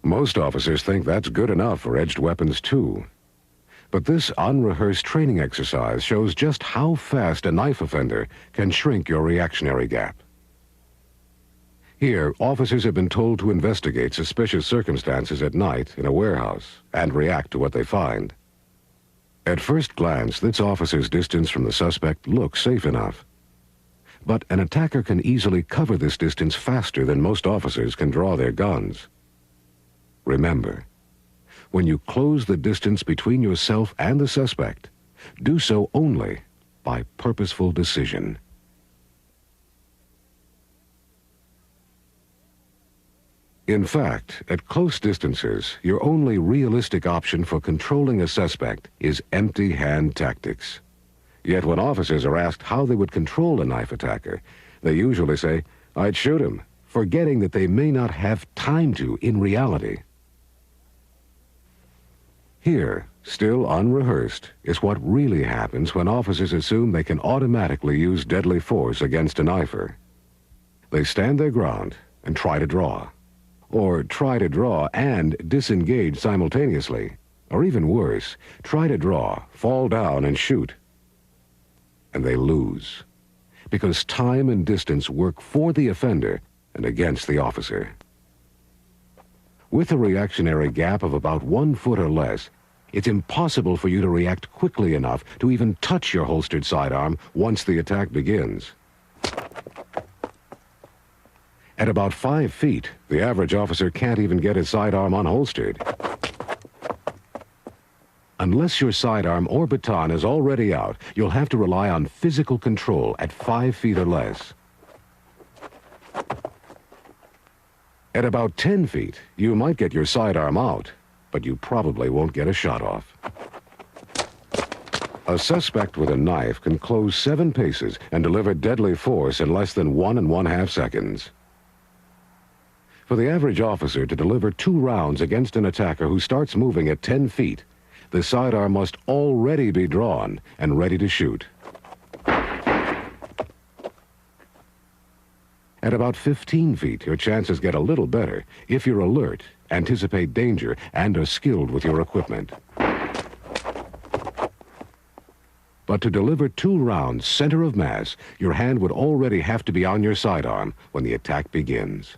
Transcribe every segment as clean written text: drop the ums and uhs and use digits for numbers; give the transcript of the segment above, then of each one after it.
Most officers think that's good enough for edged weapons too. But this unrehearsed training exercise shows just how fast a knife offender can shrink your reactionary gap. Here, officers have been told to investigate suspicious circumstances at night in a warehouse and react to what they find. At first glance, this officer's distance from the suspect looks safe enough. But an attacker can easily cover this distance faster than most officers can draw their guns. Remember, when you close the distance between yourself and the suspect, do so only by purposeful decision. In fact, at close distances, your only realistic option for controlling a suspect is empty-hand tactics. Yet when officers are asked how they would control a knife attacker, they usually say, "I'd shoot him," forgetting that they may not have time to in reality. Here, still unrehearsed, is what really happens when officers assume they can automatically use deadly force against a knifer. They stand their ground and try to draw. Or try to draw and disengage simultaneously. Or even worse, try to draw, fall down, and shoot. And they lose. Because time and distance work for the offender and against the officer. With a reactionary gap of about 1 foot or less, it's impossible for you to react quickly enough to even touch your holstered sidearm once the attack begins. At about 5 feet, the average officer can't even get his sidearm unholstered. Unless your sidearm or baton is already out, you'll have to rely on physical control at 5 feet or less. At about 10 feet, you might get your sidearm out, but you probably won't get a shot off. A suspect with a knife can close 7 paces and deliver deadly force in less than 1 1/2 seconds. For the average officer to deliver 2 rounds against an attacker who starts moving at 10 feet, the sidearm must already be drawn and ready to shoot. At about 15 feet, your chances get a little better if you're alert, anticipate danger, and are skilled with your equipment. But to deliver 2 rounds center of mass, your hand would already have to be on your sidearm when the attack begins.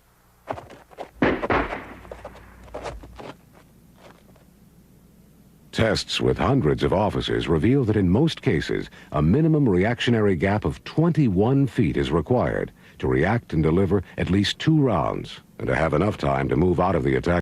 Tests with hundreds of officers reveal that in most cases, a minimum reactionary gap of 21 feet is required to react and deliver at least 2 rounds and to have enough time to move out of the attack.